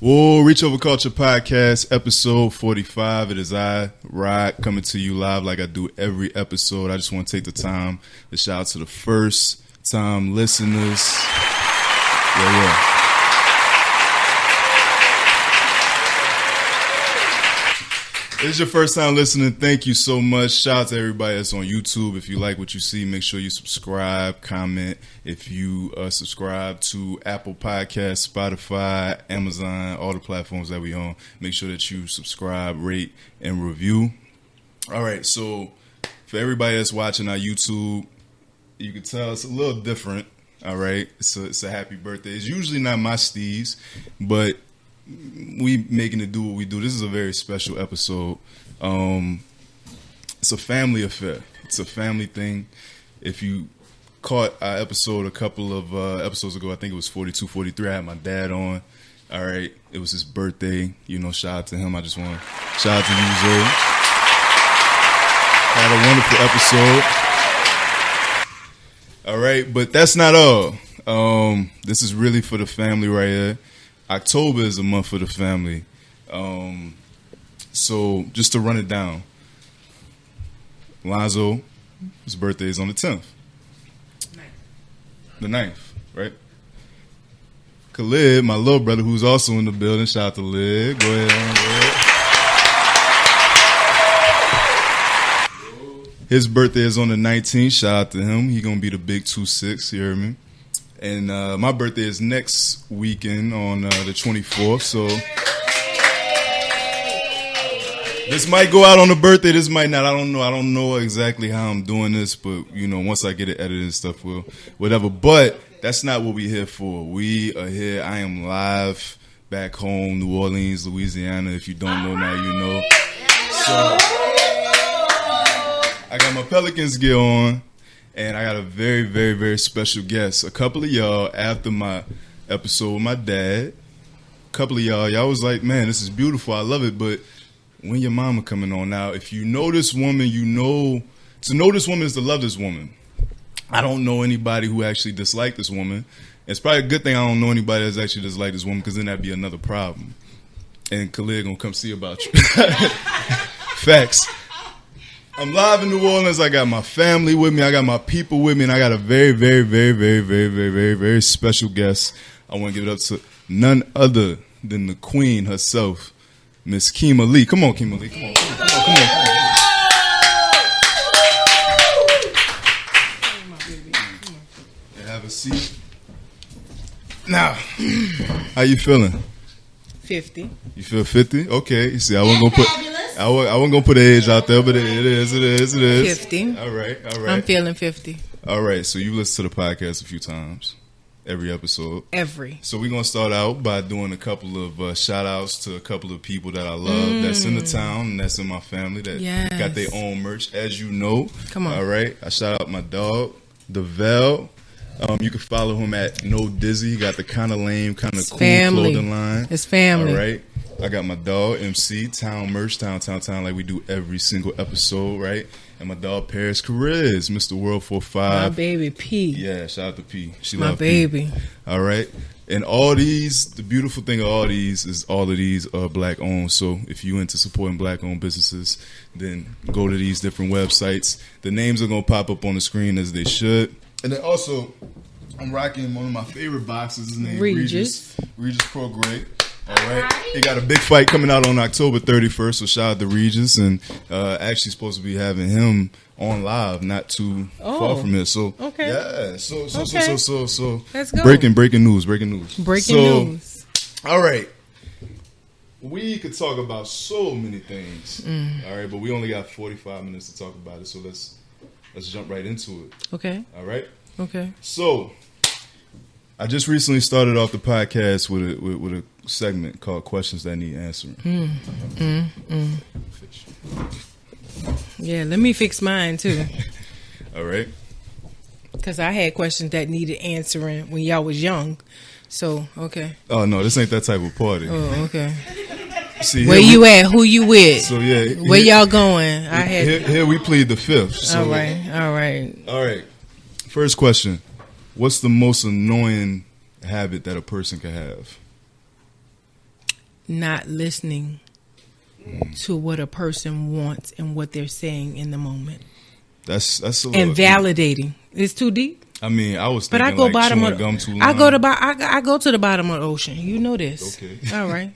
Whoa, Reach Over Culture Podcast, episode 45. It is I, Rod, coming to you live like I do every episode. I just want to take the time to shout out to the first time listeners. Yeah. If this is your first time listening, thank you so much. Shout out to everybody that's on YouTube. If you like what you see, make sure you subscribe, comment. If you subscribe to Apple Podcasts, Spotify, Amazon, all the platforms that we on, make sure that you subscribe, rate, and review. All right, so for everybody that's watching our YouTube, you can tell it's a little different. All right, it's a happy birthday. It's usually not my steez, but we making it do what we do. This is a very special episode. It's a family affair. It's a family thing. If you caught our episode a couple of episodes ago, I think it was 42, 43, I had my dad on. All right. It was his birthday. You know, shout out to him. I just want to shout out to you, Zoe. Had a wonderful episode. All right. But that's not all. This is really for the family right here. October is a month for the family. So just to run it down, Lonzo, his birthday is on the 10th. The 9th, right? Khalid, my little brother, who's also in the building. Shout out to Lid. Go ahead. His birthday is on the 19th. Shout out to him. He gonna be the big 2-6, you hear me? And my birthday is next weekend on the 24th, so this might go out on the birthday, this might not. I don't know. I don't know exactly how I'm doing this, but, you know, once I get it edited and stuff, we'll whatever. But that's not what we're here for. We are here. I am live back home, New Orleans, Louisiana. If you don't know now, you know. So I got my Pelicans gear on. And I got a very, very, very special guest. A couple of y'all, after my episode with my dad, a couple of y'all was like, man, this is beautiful. I love it. But when your mama coming on now, if you know this woman, you know, to know this woman is to love this woman. I don't know anybody who actually disliked this woman. It's probably a good thing I don't know anybody that's actually disliked this woman, because then that'd be another problem. And Khalid gonna come see about you. Facts. I'm live in New Orleans. I got my family with me. I got my people with me. And I got a very, very, very, very, very, very, very, very special guest. I want to give it up to none other than the queen herself, Miss Kema Lee. Come on, Kema Lee. Come on. And have a seat. Now, how you feeling? 50. You feel 50? Okay. You see, I wasn't gonna put an age out there, but it is. 50. All right. I'm feeling 50. All right. So you listen to the podcast a few times, every episode. So we're gonna start out by doing a couple of shout outs to a couple of people that I love that's in the town and that's in my family that got their own merch, as you know. Come on. All right. I shout out my dog, DeVell. You can follow him at No Dizzy. He got the kind of lame, kind of cool clothing line. It's family. All right. I got my dog, MC, Town Merch, Town, like we do every single episode, right? And my dog, Paris Carriz, Mr. World 45. My baby P. Yeah, shout out to P. She my love baby. P. All right. And all these, the beautiful thing of all these is all of these are black owned. So if you into supporting black owned businesses, then go to these different websites. The names are going to pop up on the screen as they should. And then also, I'm rocking one of my favorite boxes. His name Regis Pro Grade. All right. He got a big fight coming out on October 31st, so shout out to Regis. And actually supposed to be having him on live not too far from here. So, okay. Yeah. So. Let's go. Breaking news. News. All right. We could talk about so many things. All right, but we only got 45 minutes to talk about it, so let's jump right into it. Okay. All right. Okay. So, I just recently started off the podcast with a segment called Questions That Need Answering. Yeah, let me fix mine too. All right. Because I had questions that needed answering when y'all was young. So, okay. Oh, no, this ain't that type of party. Oh, okay. See, where you at? Who you with? So, yeah. Where y'all going? Here we plead the fifth. So, all right. First question. What's the most annoying habit that a person can have? not listening to what a person wants and what they're saying in the moment. That's a little and validating. It's too deep. I mean, I was But thinking I go like bottom chewing of gum too long. I go to the bottom of the ocean. You know this. Okay. All right.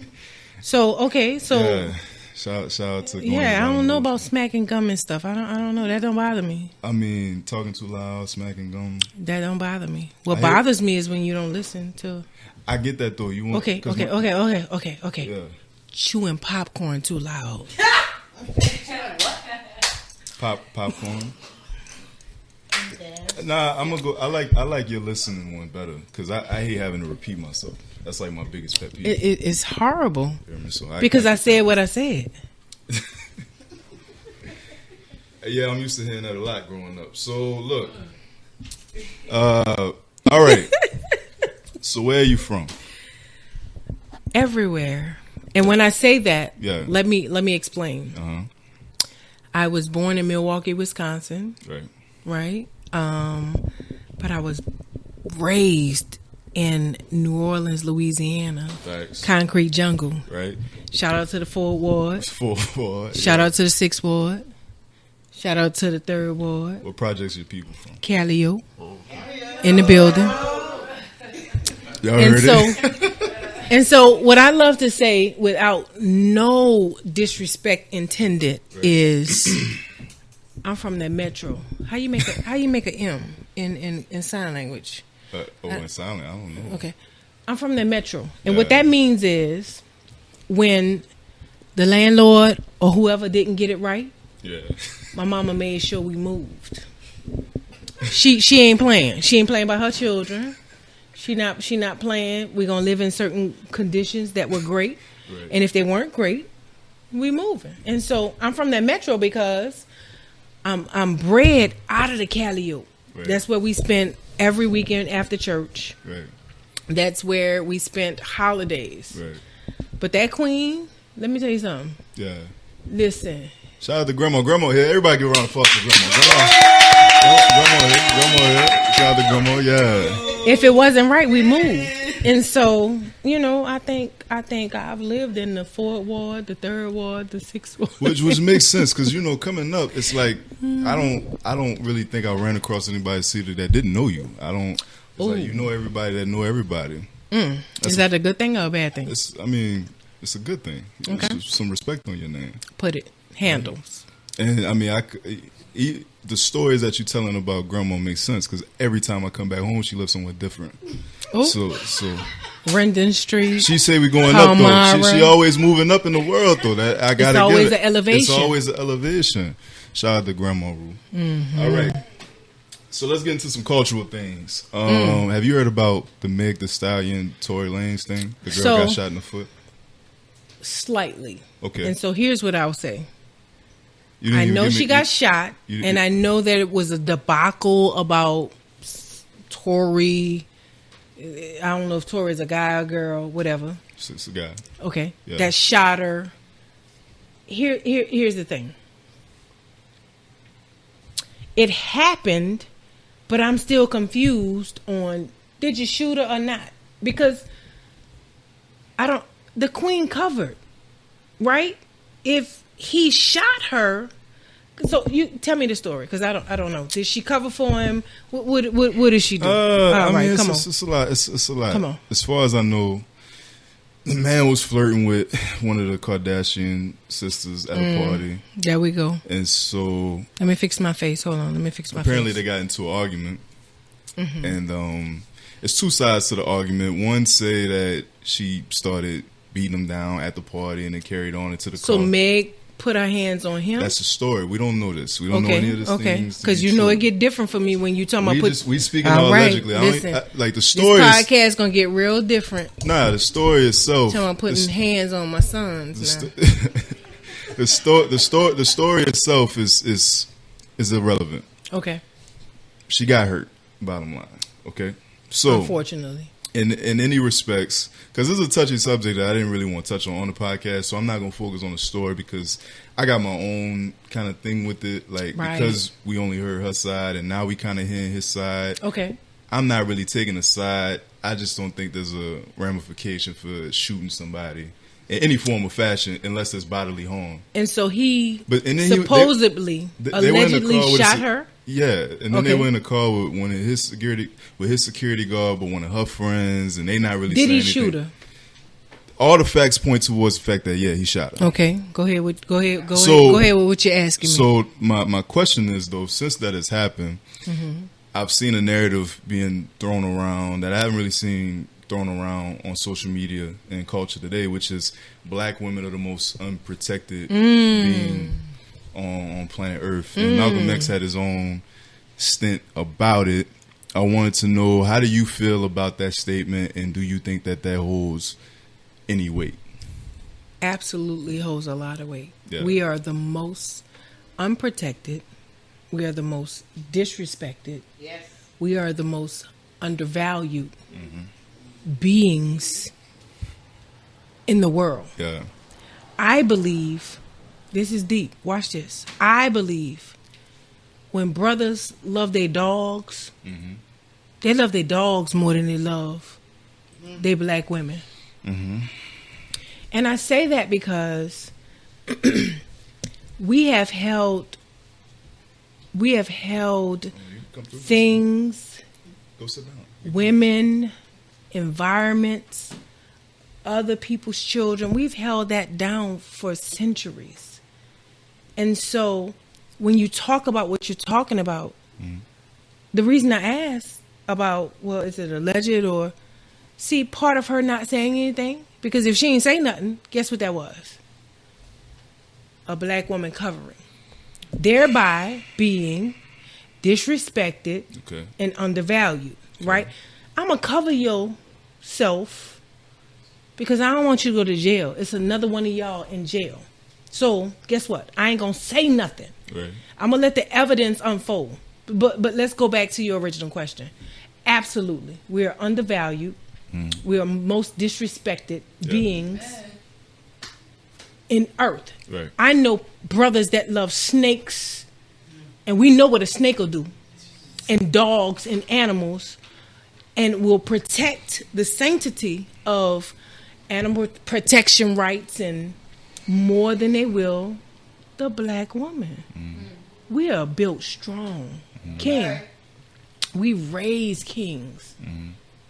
So yeah. Shout out to going I don't know ocean. about smacking gum and stuff. I don't know. That don't bother me. I mean, talking too loud, smacking gum. That don't bother me. What bothers me is when you don't listen to. I get that though. You want Okay. Yeah. Chewing popcorn too loud. Popcorn. Nah, I'm gonna go. I like your listening one better because I hate having to repeat myself. That's like my biggest pet peeve. It's horrible So because I said what I said. Yeah, I'm used to hearing that a lot growing up. So look, all right. So where are you from? Everywhere. And when I say that, Yeah. let me explain. I was born in Milwaukee, Wisconsin. Right. But I was raised in New Orleans, Louisiana. Facts. Concrete jungle. Right. Shout out to the 4th Ward. 4th Ward. Shout out to the 6th Ward. Shout out to the 3rd Ward. What projects your people from? Callio. In the building. Y'all heard it? And so what I love to say without no disrespect intended is I'm from the metro. How you make a M in sign language? In silent, I don't know. Okay. I'm from the metro. And what that means is when the landlord or whoever didn't get it right, my mama made sure we moved. She ain't playing. She ain't playing by her children. She not playing. We're gonna live in certain conditions that were great. And if they weren't great, we moving. And so I'm from that metro because I'm bred out of the Calliope. That's where we spent every weekend after church. That's where we spent holidays. But that queen, let me tell you something. Listen. Shout out to Grandma. Grandma here. Everybody give a round of applause for Grandma. Grandma here. Shout out to Grandma. Yeah. If it wasn't right, we moved. And so, I think I've lived in the 4th Ward, the 3rd Ward, the 6th Ward. Which makes sense because coming up, it's like I don't really think I ran across anybody Cedar that didn't know you. It's like you know everybody that know everybody. Is that a good thing or a bad thing? It's a good thing. Okay. There's some respect on your name. Put it. Handles. And I mean, the stories that you're telling about Grandma makes sense because every time I come back home, she lives somewhere different. Ooh. So Rendon Street. She say we going up though. She always moving up in the world though. That I gotta. It's always an elevation. It's always an elevation. Shout out to Grandma Rue. All right. So let's get into some cultural things. Have you heard about the Meg Thee Stallion, Tory Lanez thing? The girl got shot in the foot. Slightly. Okay. And so here's what I'll say. I know she got shot, and I know that it was a debacle about Tory. I don't know if Tory is a guy or a girl, whatever. It's a guy. Okay. Yeah. That shot her. Here's the thing. It happened, but I'm still confused on did you shoot her or not? Because the queen covered, right? If he shot her, so you tell me the story because I don't know. Did she cover for him? What did she do? Come on. It's a lot. It's a lot. Come on. As far as I know, the man was flirting with one of the Kardashian sisters at a party. There we go. And so let me fix my face. Hold on. Let me fix my apparently face. They got into an argument. And it's two sides to the argument. One say that she started beating him down at the party and then carried on into the car. So Meg put her hands on him? That's the story. We don't know this. We don't know any of this. Okay, because it get different for me when you talking about we speaking all allegedly. Listen, like the story. This podcast gonna get real different. Nah, the story itself. Talking about putting hands on my sons. The story itself is irrelevant. Okay. She got hurt. Bottom line. Okay. So unfortunately. In any respects, because this is a touchy subject that I didn't really want to touch on the podcast, so I'm not going to focus on the story because I got my own kind of thing with it. Like, because we only heard her side and now we kind of hearing his side. Okay. I'm not really taking a side. I just don't think there's a ramification for shooting somebody in any form of fashion unless there's bodily harm. And so he supposedly, allegedly shot her. Yeah, and then they were in the car with one of his security guard, but one of her friends, and they not really. Did saying he anything. shoot her? All the facts point towards the fact that he shot her. Okay, go ahead with what you're asking me. So my question is though, since that has happened, I've seen a narrative being thrown around that I haven't really seen thrown around on social media and culture today, which is black women are the most unprotected being on planet Earth. And Malcolm X had his own stint about it. I wanted to know, how do you feel about that statement, and do you think that holds any weight? Absolutely holds a lot of weight. Yeah. We are the most unprotected. We are the most disrespected. Yes. We are the most undervalued beings in the world. Yeah. I believe, this is deep, watch this. I believe when brothers love their dogs, they love their dogs more than they love their black women. And I say that because we have held things, women, environments, other people's children. We've held that down for centuries. And so when you talk about what you're talking about, the reason I asked about, well, is it alleged or... See, part of her not saying anything, because if she ain't say nothing, guess what that was? A black woman covering. Thereby being disrespected and undervalued, right? I'm going to cover yourself because I don't want you to go to jail. It's another one of y'all in jail. So, guess what? I ain't going to say nothing. Right. I'm going to let the evidence unfold. But let's go back to your original question. Absolutely. We are undervalued. We are most disrespected beings in earth. Right. I know brothers that love snakes, and we know what a snake will do, and dogs and animals, and will protect the sanctity of animal protection rights and more than they will the black woman. We are built strong. King. We raise kings.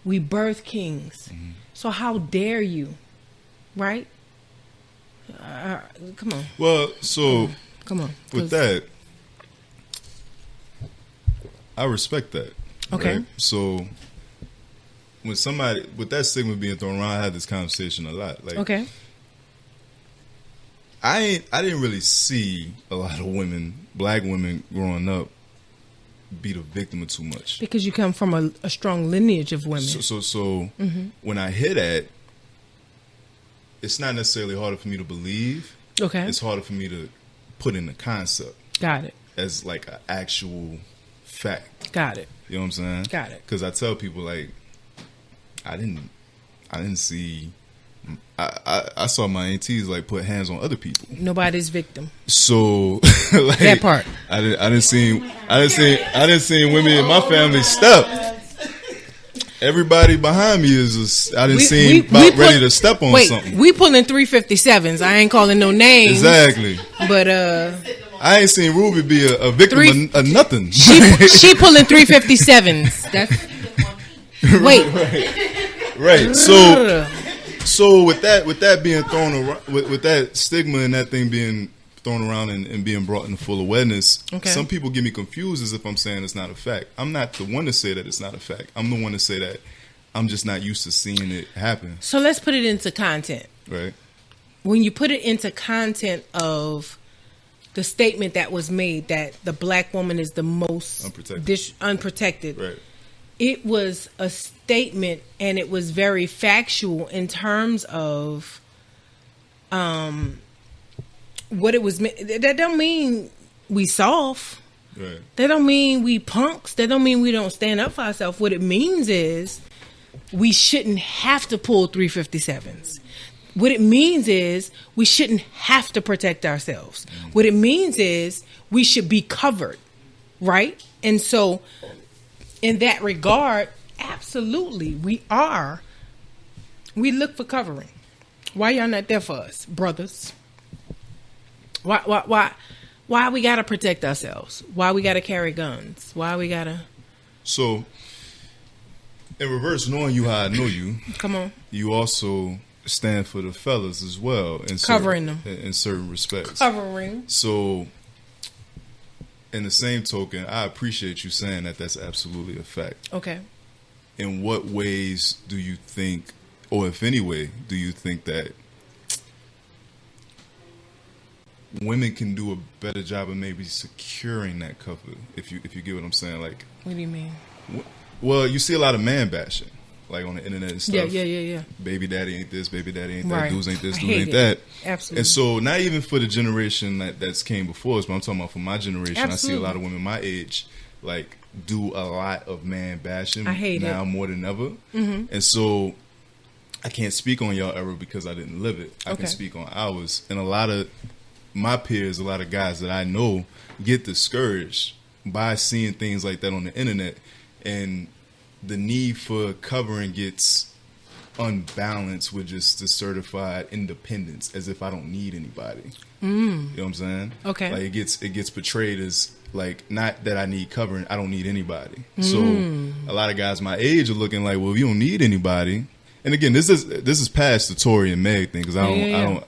We birth kings. So how dare you, right? Come on. Well, so come on. With that, I respect that. Okay. Right? So when somebody with that stigma being thrown around, I had this conversation a lot. Like, okay. I didn't really see a lot of women, black women, growing up be the victim of too much. Because you come from a strong lineage of women. So when I hear that, it's not necessarily harder for me to believe. Okay. It's harder for me to put in the concept. Got it. As like an actual fact. Got it. You know what I'm saying? Got it. Because I tell people, like, I didn't see. I saw my aunties like put hands on other people. Nobody's victim. So like, that part. I didn't see women in my family step. Everybody behind me is I didn't see ready to step on something. We pulling 357s. I ain't calling no names. Exactly. But I ain't seen Ruby be a victim of nothing. She pulling 357s. That's right. So with that being thrown around, with that stigma and that thing being thrown around and being brought into full awareness, some people get me confused as if I'm saying it's not a fact. I'm not the one to say that it's not a fact. I'm the one to say that I'm just not used to seeing it happen. So let's put it into content. Right. When you put it into content of the statement that was made that the black woman is the most unprotected. Right. It was a statement, and it was very factual in terms of what it was. That don't mean we soft. Right. That don't mean we punks. That don't mean we don't stand up for ourselves. What it means is we shouldn't have to pull 357s. What it means is we shouldn't have to protect ourselves. What it means is we should be covered, right? And so in that regard, absolutely, we look for covering. Why y'all not there for us, brothers? Why we gotta protect ourselves? Why we gotta carry guns? Why we gotta? So, in reverse, knowing you how I know you, come on, you also stand for the fellas as well, in covering them in certain respects. Covering. So, in the same token, I appreciate you saying that. That's absolutely a fact. Okay. In what ways do you think, or if any way, do you think that women can do a better job of maybe securing that cover? If you get what I'm saying, like, what do you mean? Well, you see a lot of man bashing, like on the internet and stuff. Yeah. Baby daddy ain't this, baby daddy ain't that, right. Dudes ain't this, dudes ain't that. Absolutely. And so, not even for the generation that's came before us, but I'm talking about for my generation. Absolutely. I see a lot of women my age like do a lot of man bashing now more than ever. Mm-hmm. And so, I can't speak on y'all era because I didn't live it. I can speak on ours. And a lot of my peers, a lot of guys that I know get discouraged by seeing things like that on the internet, and the need for covering gets unbalanced with just the certified independence, as if I don't need anybody. You know what I'm saying? Okay. Like it gets portrayed as like, not that I need covering, I don't need anybody. So a lot of guys my age are looking like, well, if you don't need anybody. And again, this is past the Tory and Meg thing, because I don't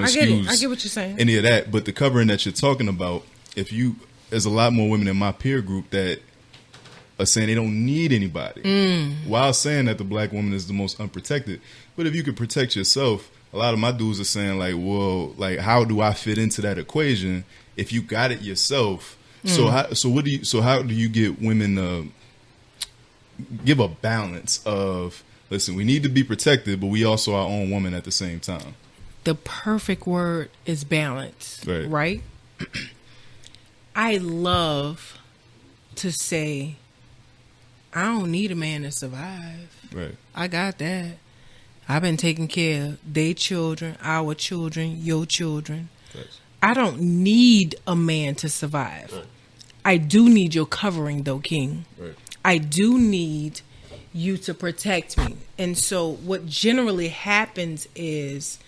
excuse I get what you're saying. Any of that. But the covering that you're talking about, there's a lot more women in my peer group that are saying they don't need anybody, while saying that the black woman is the most unprotected. But if you could protect yourself, a lot of my dudes are saying like, well, like, how do I fit into that equation if you got it yourself? So how do you get women to give a balance of, listen, we need to be protected, but we also our own woman at the same time? The perfect word is balance, right? I love to say, I don't need a man to survive. Right. I got that. I've been taking care of their children, our children, your children. Thanks. I don't need a man to survive. Right. I do need your covering, though, King. Right. I do need you to protect me. And so what generally happens is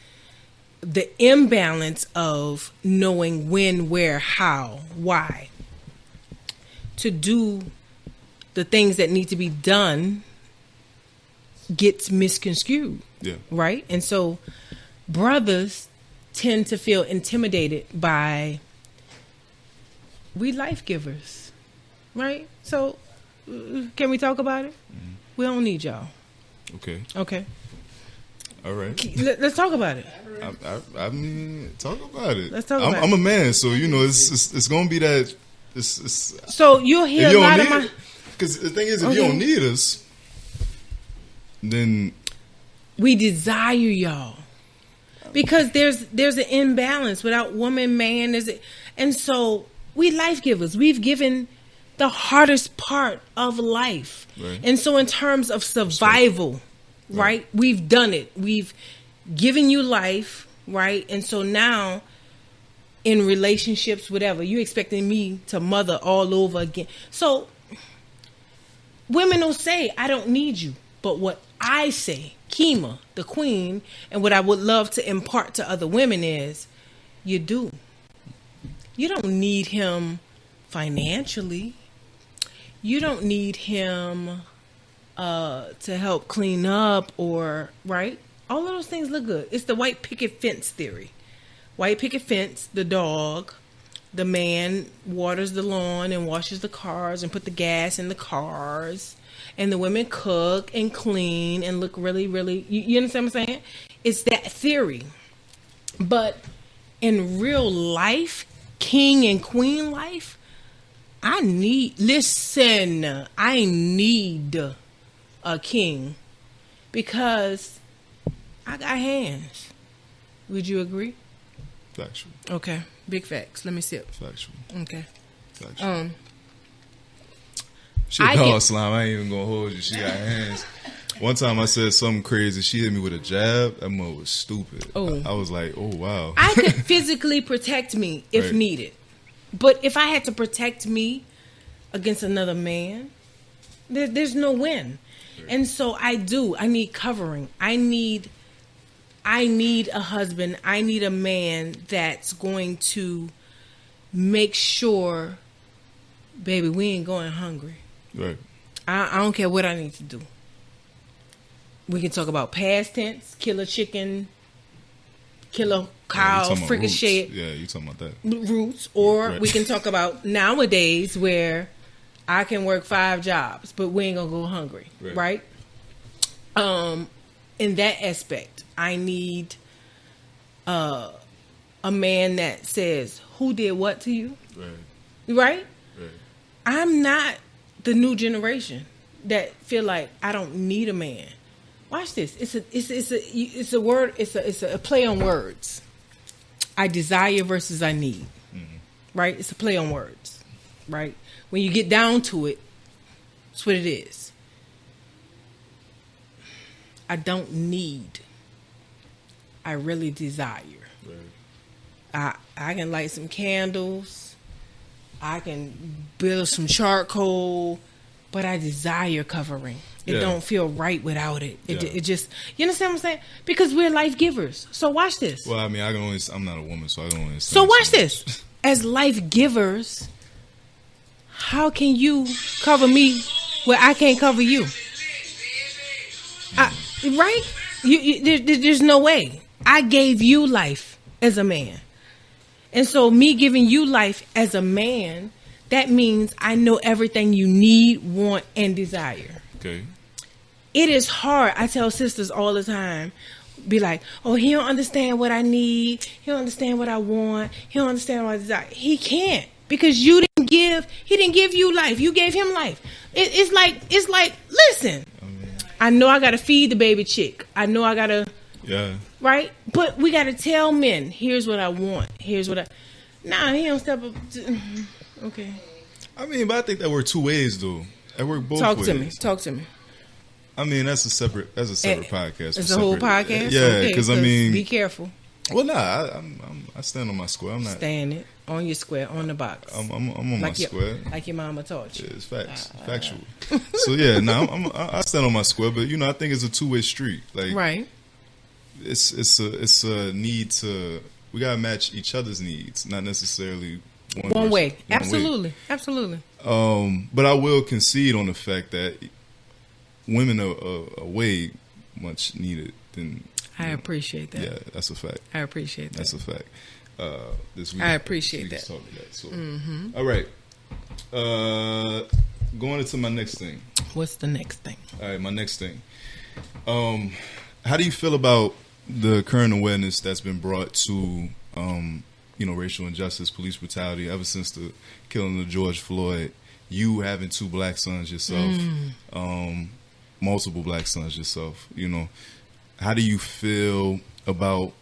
the imbalance of knowing when, where, how, why to do the things that need to be done gets misconstrued. Yeah. Right? And so brothers tend to feel intimidated by, we life givers. Right? So can we talk about it? Mm-hmm. We don't need y'all. Okay. All right. Let's talk about it. I mean, talk about it. Let's talk about it. I'm a man, so it's gonna be that. So you'll hear a lot of my. Because the thing is, if you don't need us, then we desire y'all. Because there's an imbalance without woman, man. And so we life givers. We've given the hardest part of life. Right. And so in terms of survival, right, we've done it. We've given you life, right? And so now in relationships, whatever, you expecting me to mother all over again. So women will say, I don't need you. But what I say, Kema, the queen, and what I would love to impart to other women is, you do. You don't need him financially. You don't need him to help clean up or, right? All of those things look good. It's the white picket fence theory. White picket fence, the dog, the man waters the lawn and washes the cars and put the gas in the cars. And the women cook and clean and look really, really... You understand what I'm saying? It's that theory. But in real life, king and queen life, I need a king because I got hands. Would you agree? Factual. Okay. Big facts. Let me sip. Factual. Okay. Factual. She a dog slime. I ain't even gonna hold you. She got hands. One time I said something crazy. She hit me with a jab. That mother was stupid. Oh. I was like, oh, wow. I could physically protect me if needed. But if I had to protect me against another man, there's no win. Right. And so I need covering. I need I need a husband. I need a man that's going to make sure, baby, we ain't going hungry. Right. I don't care what I need to do. We can talk about past tense, kill a chicken, kill a cow, fricasseed. Yeah, you talking about that. Roots. Or right. we can talk about nowadays where I can work 5 jobs, but we ain't going to go hungry. Right? In that aspect, I need a man that says, who did what to you? Right? I'm not the new generation that feel like I don't need a man. Watch this. It's a word. It's a play on words. I desire versus I need. Right? It's a play on words. Right? When you get down to it, that's what it is. I don't need. I really desire. I can light some candles. I can build some charcoal, but I desire covering. It don't feel right without it. It just, you understand what I'm saying? Because we're life givers. So watch this. Well, I mean, I'm not a woman, so I don't understand. So watch this. As life givers, how can you cover me where I can't cover you? Right? There's no way. I gave you life as a man. And so me giving you life as a man, that means I know everything you need, want, and desire. Okay. It is hard. I tell sisters all the time, be like, oh, he don't understand what I need. He don't understand what I want. He don't understand what I desire. He can't, because he didn't give you life. You gave him life. It's like, listen, I know I got to feed the baby chick. I know I got to, right? But we got to tell men, here's what I want. Here's what nah, he don't step up. Okay. I mean, but I think that works 2 ways, though. That works both ways. Talk to me. I mean, that's a separate podcast. It's a whole podcast? Yeah, because I mean, be careful. Well, nah, I stand on my square. I'm not standing on your square, on the box. I'm on my square, like your mama taught you. Yeah, it's facts, factual. So yeah, I stand on my square, but I think it's a 2-way street. Like, right? It's a need to. We gotta match each other's needs, not necessarily one way. Absolutely. But I will concede on the fact that women are way much needed than. I appreciate that. Yeah, that's a fact. I appreciate that. That's a fact. I appreciate that. Talk that. So, all right. Going into my next thing. What's the next thing? All right, my next thing. How do you feel about the current awareness that's been brought to, racial injustice, police brutality, ever since the killing of George Floyd? You having 2 black sons yourself, multiple black sons yourself. How do you feel about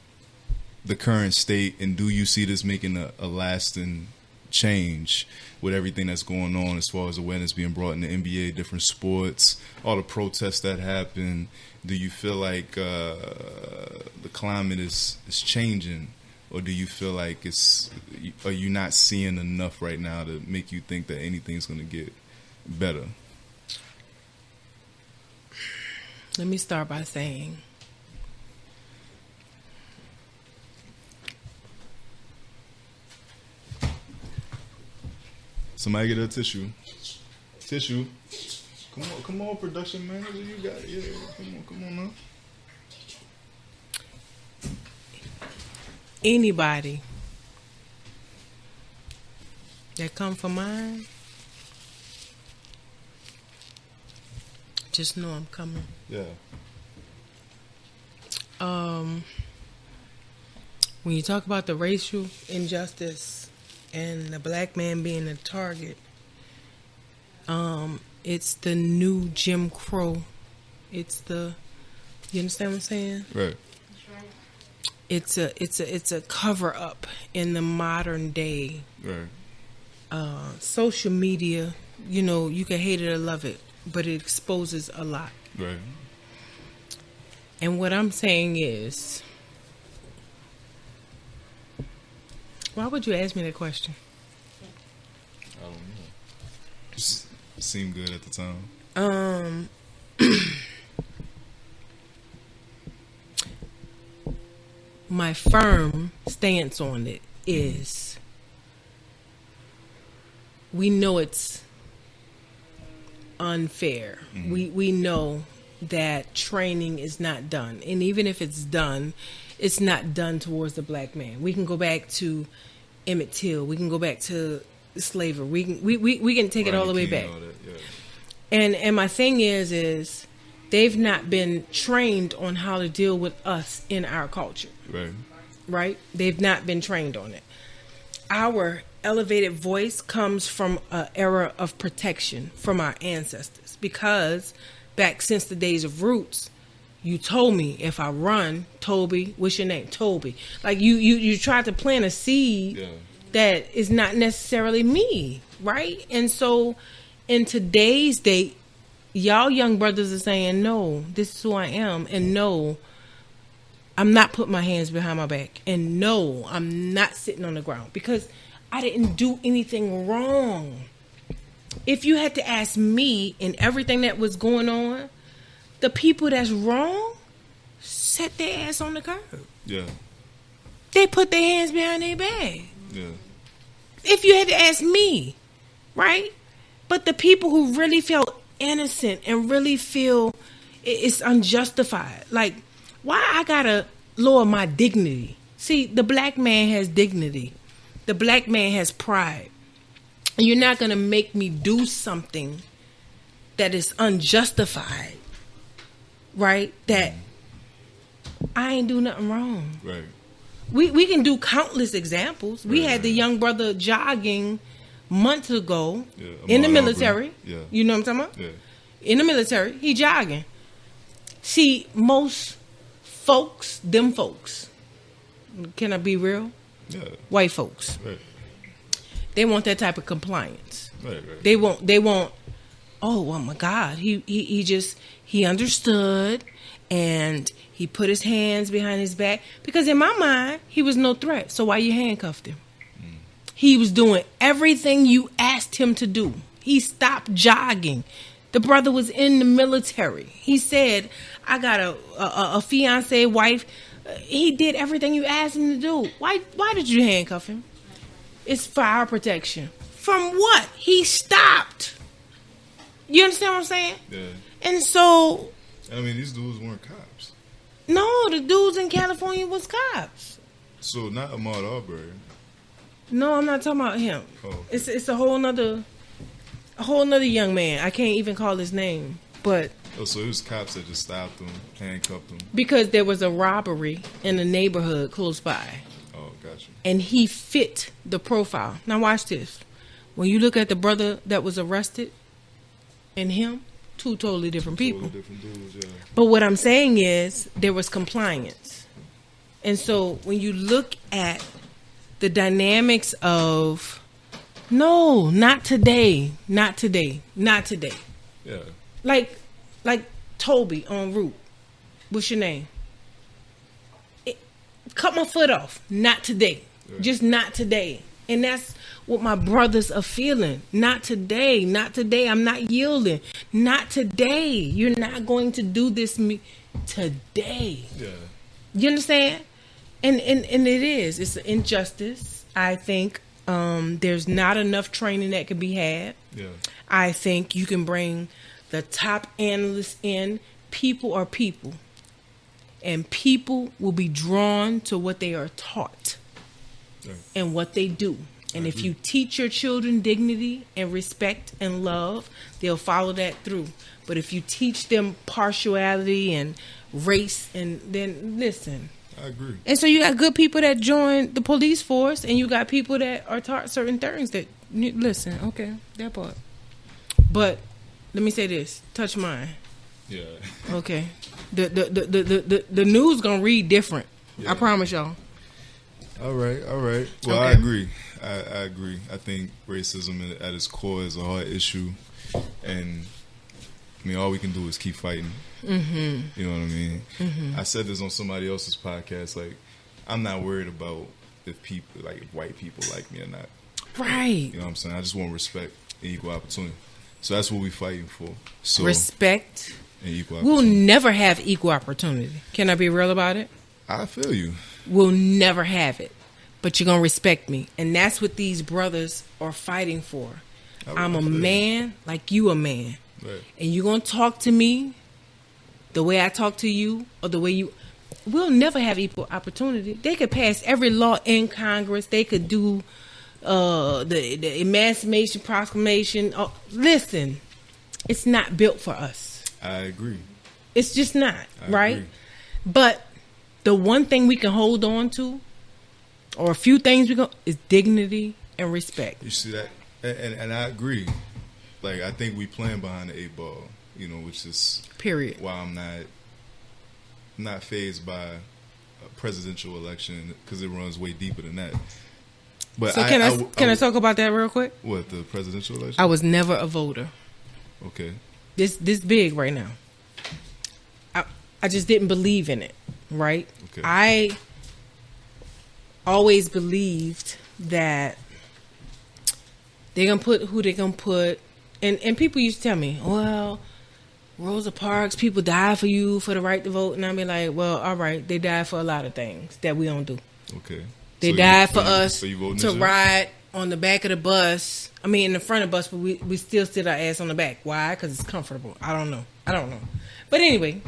the current state, and do you see this making a lasting change with everything that's going on as far as awareness being brought in the NBA, different sports, all the protests that happen? Do you feel like the climate is changing, or do you feel like are you not seeing enough right now to make you think that anything's going to get better? Let me start by saying, somebody get a tissue. Come on, production manager, you got it. Yeah, come on now. Anybody that come for mine, just know I'm coming. Yeah. When you talk about the racial injustice and the black man being a target, it's the new Jim Crow. You understand what I'm saying? Right. It's a cover up in the modern day. Right. Social media, you can hate it or love it, but it exposes a lot. Right. And what I'm saying is, why would you ask me that question? I don't know. Just seemed good at the time. my firm stance on it is, we know it's unfair. We know that training is not done, and even if it's done, it's not done towards the black man. We can go back to Emmett Till. We can go back to slavery. We can take it all the way back. And my thing is they've not been trained on how to deal with us in our culture. Right? They've not been trained on it. Our elevated voice comes from an era of protection from our ancestors, because back since the days of roots, you told me if I run, Toby, what's your name? Toby. Like you tried to plant a seed that is not necessarily me, right? And so in today's day, y'all young brothers are saying, no, this is who I am, and no, I'm not putting my hands behind my back, and no, I'm not sitting on the ground, because I didn't do anything wrong. If you had to ask me in everything that was going on, the people that's wrong set their ass on the curb. They put their hands behind their back. If you had to ask me, right? But the people who really felt innocent and really feel it's unjustified, like, why I gotta lower my dignity? See, the black man has dignity. The black man has pride. And you're not gonna make me do something that is unjustified, right? That I ain't do nothing wrong. Right. We can do countless examples. We had the young brother jogging months ago in the military. You know what I'm talking about? In the military, he jogging. See, most folks, them folks, can I be real? White folks. They want that type of compliance. They want, oh my God, he understood, and he put his hands behind his back, because in my mind, he was no threat. So why you handcuffed him? He was doing everything you asked him to do. He stopped jogging. The brother was in the military. He said, I got a fiance, wife. He did everything you asked him to do. Why did you handcuff him? It's for our protection. From what? He stopped. You understand what I'm saying? And so, I mean, these dudes weren't cops. No, the dudes in California was cops. So not Ahmaud Arbery. No, I'm not talking about him. Okay. It's a whole nother young man. I can't even call his name, but. Oh, so it was cops that just stopped him, handcuffed him. Because there was a robbery in a neighborhood close by. Oh, gotcha. And he fit the profile. Now watch this. When you look at the brother that was arrested and him, two totally different people. Totally different dudes, But what I'm saying is there was compliance. And so when you look at the dynamics of, no, not today, not today, not today. Like Toby on route. What's your name? Cut my foot off. Not today. Just not today. And that's what my brothers are feeling. Not today. Not today. I'm not yielding. Not today. You're not going to do this today. You understand? And it is. It's an injustice. I think there's not enough training that can be had. I think you can bring the top analysts in. People are people. And people will be drawn to what they are taught and what they do. And if you teach your children dignity and respect and love, they'll follow that through. But if you teach them partiality and race, and then listen. I agree. And so you got good people that join the police force, and you got people that are taught certain things that, listen, okay, that part. But let me say this, touch mine. Okay. The news gonna read different. I promise y'all. All right. Well, I agree. I agree. I think racism at its core is a hard issue, and I mean, all we can do is keep fighting. You know what I mean? I said this on somebody else's podcast. Like, I'm not worried about if people, like, if white people like me or not. Right. You know what I'm saying? I just want respect and equal opportunity. So that's what we're fighting for. So respect and equal opportunity. We'll never have equal opportunity. Can I be real about it? I feel you. will never have it. But you're going to respect me. And that's what these brothers are fighting for. I'm a man like you a man. Right. And you're going to talk to me the way I talk to you or the way you... We'll never have equal opportunity. They could pass every law in Congress. They could do the Emancipation Proclamation. Oh, listen, it's not built for us. I agree. It's just not, right? Agree. But the one thing we can hold on to, or a few things is dignity and respect. You see that? And I agree. Like, I think we playing behind the 8 ball, which is... Period. Why I'm not fazed by a presidential election, because it runs way deeper than that. But so can I talk about that real quick? What, the presidential election? I was never a voter. Okay. This big right now. I just didn't believe in it, right? Okay. I always believed that they're going to put who they're going to put. And people used to tell me, well, Rosa Parks, people die for you for the right to vote. And I be like, well, all right, they died for a lot of things that we don't do. Okay. They died for us to ride on the back of the bus. I mean, in the front of the bus, but we still sit our ass on the back. Why? Because it's comfortable. I don't know. But anyway,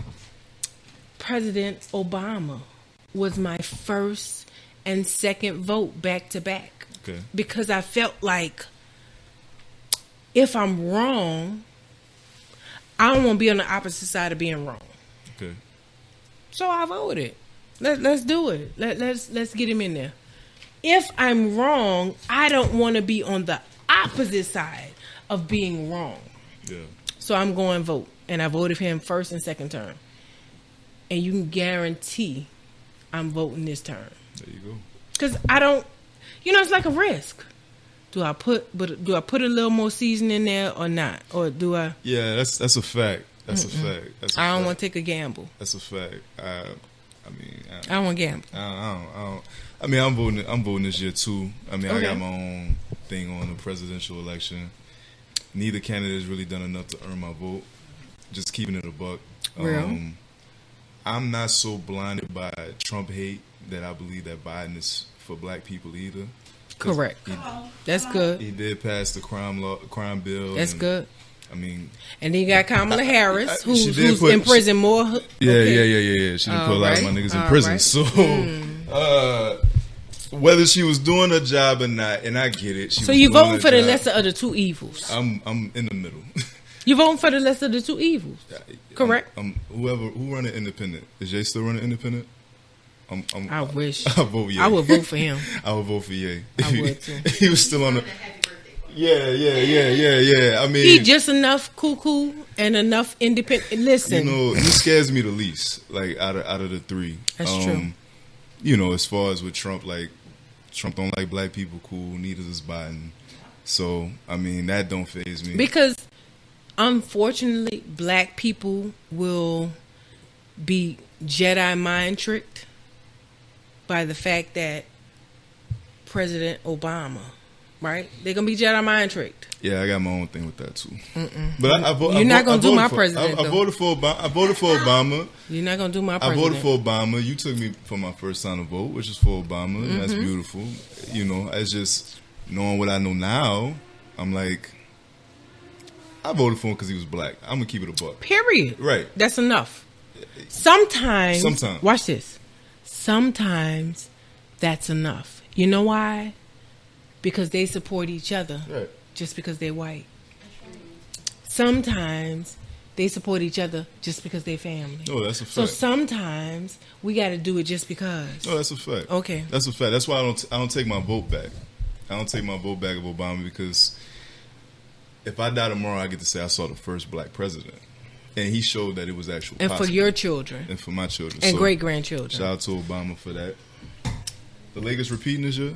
President Obama was my first and second vote back to back. Okay. Because I felt like if I'm wrong, I don't want to be on the opposite side of being wrong. Okay. So I voted. Let's do it. Let's get him in there. If I'm wrong, I don't want to be on the opposite side of being wrong. Yeah. So I'm going to vote. And I voted for him first and second term. And you can guarantee I'm voting this term. There you go. Because I don't, it's like a risk. Do I put a little more seasoning in there or not? Or do I? Yeah, that's a fact. That's a fact. I don't want to take a gamble. That's a fact. I don't want to gamble. I mean, I'm voting this year too. I mean, okay. I got my own thing on the presidential election. Neither candidate has really done enough to earn my vote. Just keeping it a buck. Real? I'm not so blinded by Trump hate that I believe that Biden is for black people either. Correct. That's good. He did pass the crime bill. That's good. I mean, and then you got Kamala Harris, who's in prison more. Yeah. She did put a lot of my niggas in prison. Right. So, whether she was doing her job or not, and I get it. So you voting for the lesser of the two evils? I'm in the middle. You voting for the lesser of the two evils? Correct. Who running independent? Is Jay still running independent? I wish. I vote Ye. I would vote for him. I would vote for Ye. I would too. He was still on the. Yeah. I mean, he just enough cuckoo and enough independent. Listen, he scares me the least. Like out of the three. That's true. As far as with Trump, like Trump don't like black people. Cool. Neither does Biden. So I mean, that don't faze me because unfortunately, black people will be Jedi mind tricked by the fact that President Obama, right? They're going to be Jedi mind tricked. Yeah, I got my own thing with that too. But you're not going to do my president. I voted for Obama. You're not going to do my president. I voted for Obama. You took me for my first time to vote, which is for Obama. Mm-hmm. That's beautiful. It's just knowing what I know now, I'm like, I voted for him because he was black. I'm going to keep it a buck. Period. Right. That's enough. Sometimes. Watch this. Sometimes that's enough. You know why? Because they support each other. Right. Just because they're white. Sometimes they support each other just because they're family. Oh, that's a fact. So sometimes we got to do it just because. Oh, that's a fact. Okay. That's a fact. That's why I don't take my vote back. I don't take my vote back of Obama because if I die tomorrow, I get to say I saw the first black president. And he showed that it was actually and possible. For your children. And for my children. And great-grandchildren. Shout out to Obama for that. The Lakers repeating this year?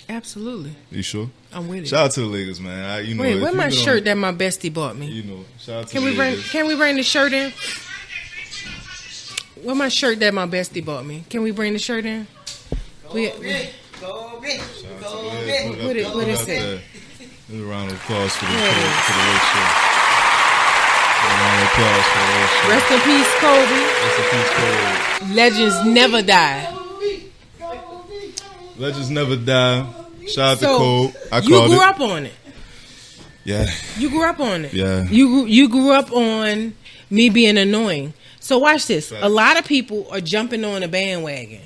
Absolutely. You sure? I'm with it. Shout out to the Lakers, man. Wait, where's my shirt that my bestie bought me? Shout out to the Lakers. Can we bring the shirt in? Where's my shirt that my bestie bought me? Can we bring the shirt in? Go big. What is it? A round of applause for the late show. Rest in peace, Kobe. Rest in peace, Kobe. Legends never die. Legends never die. Shout out to So, Cole. I you called grew it. up on it. Yeah. You grew up on it. Yeah. You grew up on me being annoying. So watch this. Fact. A lot of people are jumping on a bandwagon.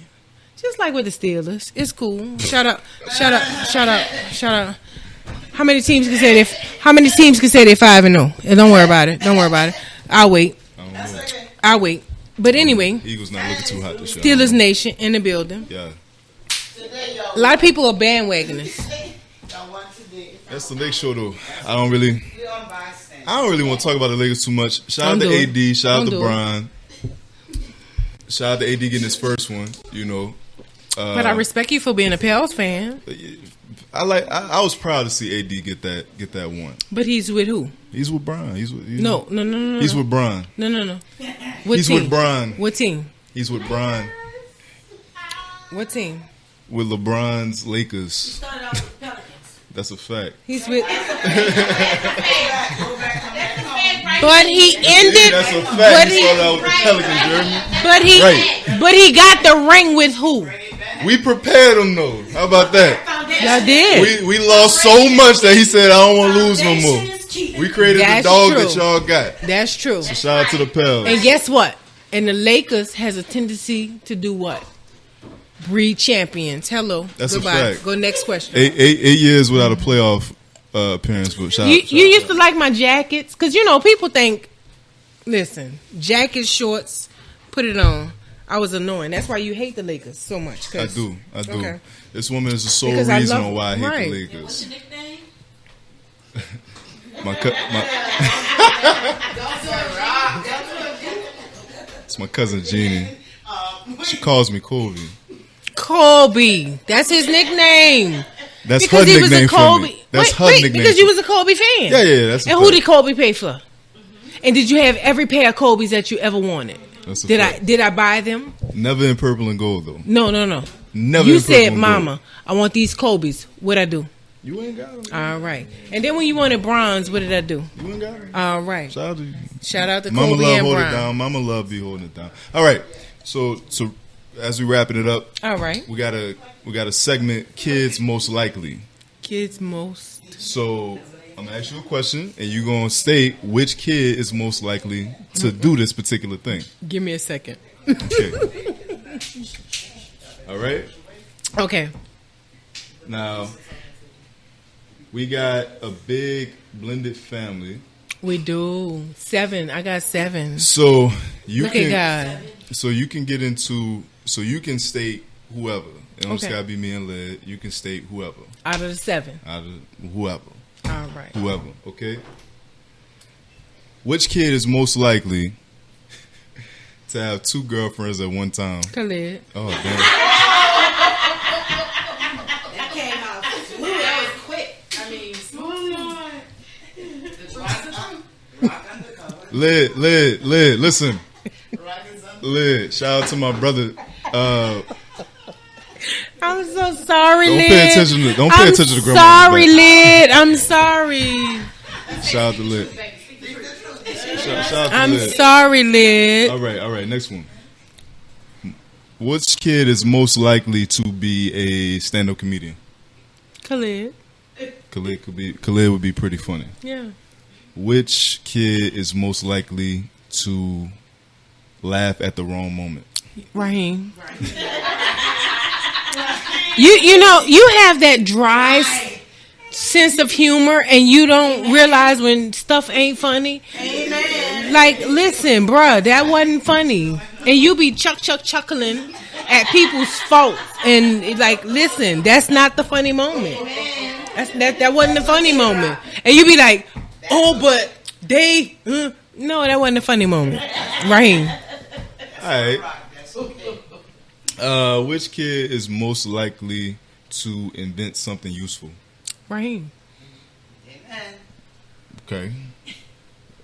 Just like with the Steelers. It's cool. Shut up. How many teams can say they're 5-0? And don't worry about it. I'll wait. But anyway, Eagles not looking too hot this year. Steelers Nation in the building. Yeah. A lot of people are bandwagoners. That's the Lake Show though. I don't really want to talk about the Lakers too much. Shout out to AD. Shout out to Bron. Shout out to AD getting his first one. You know. But I respect you for being a Pels fan. I was proud to see AD get that one. But he's with who? He's with Bron. No. He's with Bron. No. He's team? with Bron. What team? He's with Bron. What team? With LeBron's Lakers. That's a fact. He's with. But he ended. That's a fact. He started out with the Pelicans, Jeremy. But he got the ring with who? We prepared him though. How about that? Y'all did. We lost so much that he said, I don't want to lose no more. We created the dog that y'all got. That's true. So shout out to the Pels. And guess what? And the Lakers has a tendency to do what? Breed champions. Hello. That's Goodbye. a fact. Go next question. 8 years without a playoff appearance. But shout out. You used to like my jackets? Because, people think, listen, jackets, shorts, put it on. I was annoying. That's why you hate the Lakers so much. I do. Okay. This woman is the sole Because reason on why I hate right. the Lakers. What's your nickname? It's my cousin Jeannie. She calls me Colby. Colby. That's his nickname. That's because her he was nickname a Kobe. for me. That's her nickname. Because you was a Kobe fan. Yeah. That's and who did Kobe pay for? And did you have every pair of Kobe's that you ever wanted? Did I buy them? Never in purple and gold though. No. Never. You in purple said, and "Mama, gold. I want these Kobe's." What'd I do? You ain't got them. All right. And then when you wanted bronze, what did I do? You ain't got them. All right. Shout out to Kobe Momma Luv and hold Bron. it down. Momma Luv be holding it down. All right. So as we wrapping it up, all right, we got a segment, kids most likely. Kids most. So I'm gonna ask you a question, and you're gonna state which kid is most likely to do this particular thing. Give me a second. Okay. All right. Okay. Now we got a big blended family. We do 7. I got 7. So you Look can. at God. So you can get into. So you can state whoever. It don't just Okay. gotta be me and Led. You can state whoever. Out of the 7. Out of whoever. All right. Whoever. Okay. Which kid is most likely to have 2 girlfriends at one time? Khalid. Oh damn. That came out smooth. That was quick. I mean, smooth. The rock undercover. Lid, listen. Lid, shout out to my brother. I'm so sorry, Don't Lid. pay attention to grandma. Sorry, Lid. I'm sorry. Shout out to Lid. Shout out to I'm Lid. sorry, Lid. All right. Next one. Which kid is most likely to be a stand-up comedian? Khalid. Khalid would be pretty funny. Yeah. Which kid is most likely to laugh at the wrong moment? Raheem. You have that dry sense of humor, and you don't realize when stuff ain't funny. Amen. Like, listen, bruh, that wasn't funny, and you be chuckling at people's faults, and like, listen, that's not the funny moment. That wasn't the funny moment, and you be like, oh, but they, no, that wasn't the funny moment. Raheem. All right. Which kid is most likely to invent something useful? Raheem. Amen. Okay.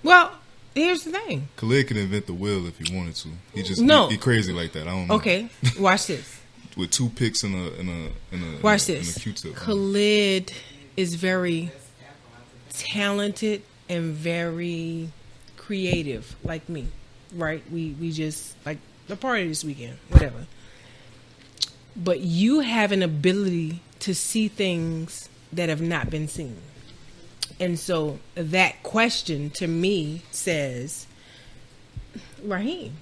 Well, here's the thing. Khalid can invent the wheel if he wanted to. He just he crazy like that. I don't know. Okay, watch this. With 2 picks and a Watch and this. a Q-tip. Khalid is very talented and very creative, like me. Right? We just like the party this weekend, whatever. but you have an ability to see things that have not been seen. And so that question to me says, Raheem,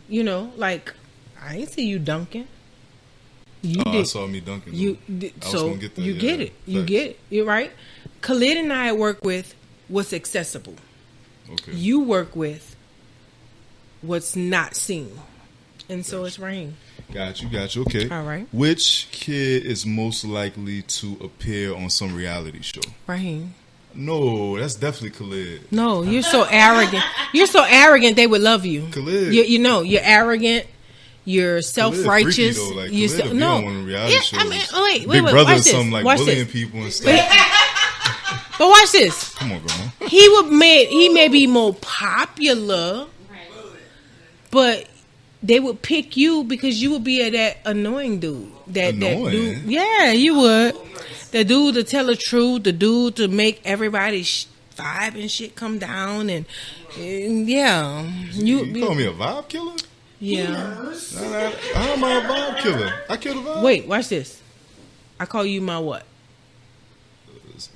like, I ain't see you dunking. I saw me dunking. You get it. You get it. You're right. Khalid and I work with what's accessible. Okay. You work with what's not seen. And so it's Raheem. Got you. Okay. All right. Which kid is most likely to appear on some reality show? Raheem. No, that's definitely Khalid. No, you're so arrogant. You're so arrogant they would love you. Khalid. You're arrogant. You're self-righteous. Though. Like, You're Khalid no. Be on reality shows. I mean, wait. Big Brother watch or something this. like Watch bullying this. people and stuff. But watch this. Come on, girl. He may be more popular, but they would pick you because you would be that annoying dude. That dude. Yeah, you would. The dude to tell the truth. The dude to make everybody's vibe and shit come down. And yeah. You call me a vibe killer? Yeah. How am I a vibe killer? I kill the vibe. Wait, watch this. I call you my what?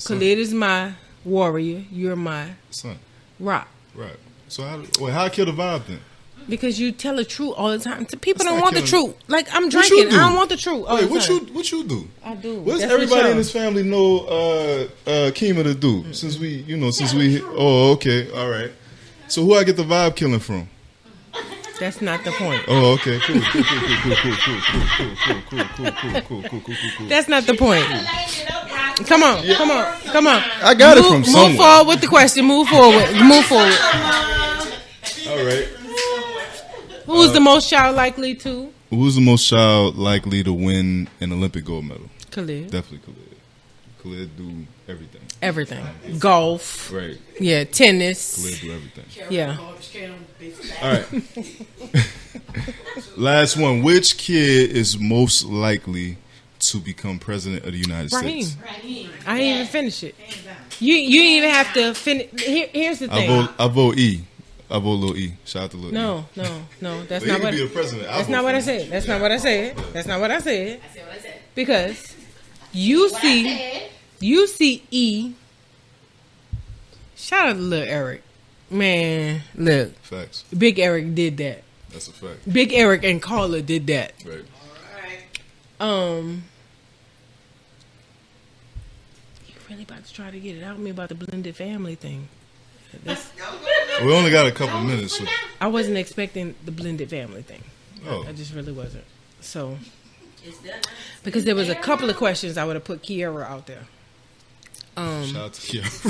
Khalid is my warrior. You're my son. Rock. Right. So how I kill the vibe then? Because you tell the truth all the time. People don't want the truth. Like, I'm drinking. I don't want the truth. Wait, what you do? I do. What does everybody in this family know Kema to do? Mm-hmm. Since we oh, okay, all right. So who I get the vibe killing from? That's not the point. Oh, okay, cool. That's not the point. Come on. I got it from somewhere. Move forward with the question. Move forward. All right. Who's the most child likely to? Who's the most child likely to win an Olympic gold medal? Khalid. Definitely Khalid. Khalid do everything. Everything. Golf. Right. Yeah, tennis. Khalid do everything. Yeah. All right. Last one. Which kid is most likely to become president of the United States? Raheem. I didn't even finish it. You didn't even have to finish. Here's the thing. I vote E. I vote Lil E. Shout out to Lil E. No. That's not what. Be the president. That's not what I said. That's not what I said. That's not what I said. I said what I said. Because you see E. Shout out to Lil Eric. Man, look. Facts. Big Eric did that. That's a fact. Big Eric and Carla did that. Right. You really about to try to get it out of me about the blended family thing? We only got a couple minutes. So. I wasn't expecting the blended family thing. Oh. I just really wasn't. So, because there was a couple of questions I would have put Kiara out there. Shout out to Kiara.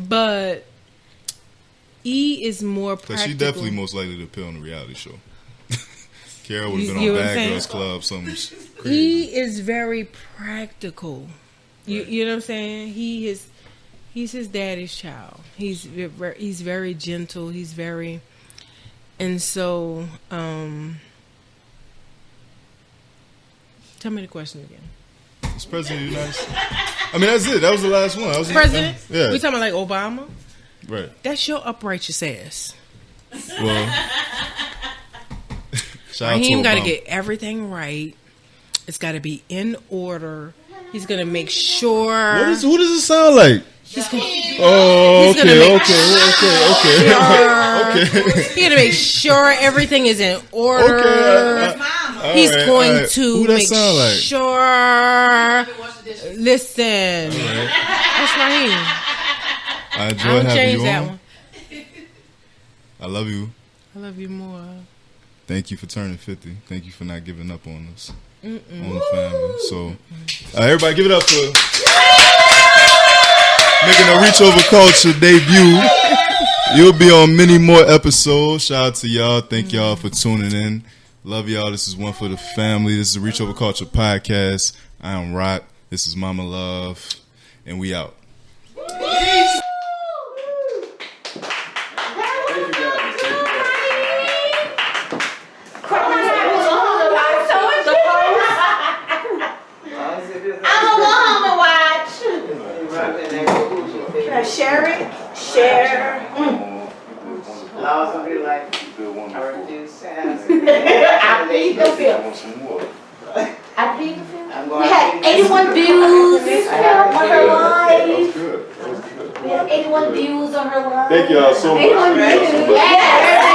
But E is more practical. Because she definitely most likely to appear on the reality show. Kiara would have been on Bad Girls Club, something crazy. E is very practical. You know what I'm saying? He's his daddy's child. He's very gentle. He's very, and so tell me the question again. It's President of the United States. I mean, that's it. That was the last one. President? Yeah. We talking about like Obama? Right. That's your uprighteous ass. Well, Raheem got to get everything right. It's got to be in order. He's gonna make sure. Who does it sound like? He's gonna okay. He's gonna make sure everything is in order. He's going to make sure. Listen, that's Raheem. I enjoyed having you that on. one. I love you. I love you more. Thank you for turning 50. Thank you for not giving up on us. On the family. So everybody give it up for making a reachoverculture debut. You'll be on many more episodes. Shout out to y'all. Thank y'all for tuning in. Love y'all. This is one for the family. This is a reachoverculture podcast. I am Rock. This is Momma Luv. And we out. Peace. Share it. Share. I was gonna be like, I refuse to ask. I plead the fifth. Want some more? I plead the fifth. I'm going We had to 81 views on her That was live. good. That was good. We had 81 views on her live. Thank y'all so much. 81 Thank y'all so views. much. Yes.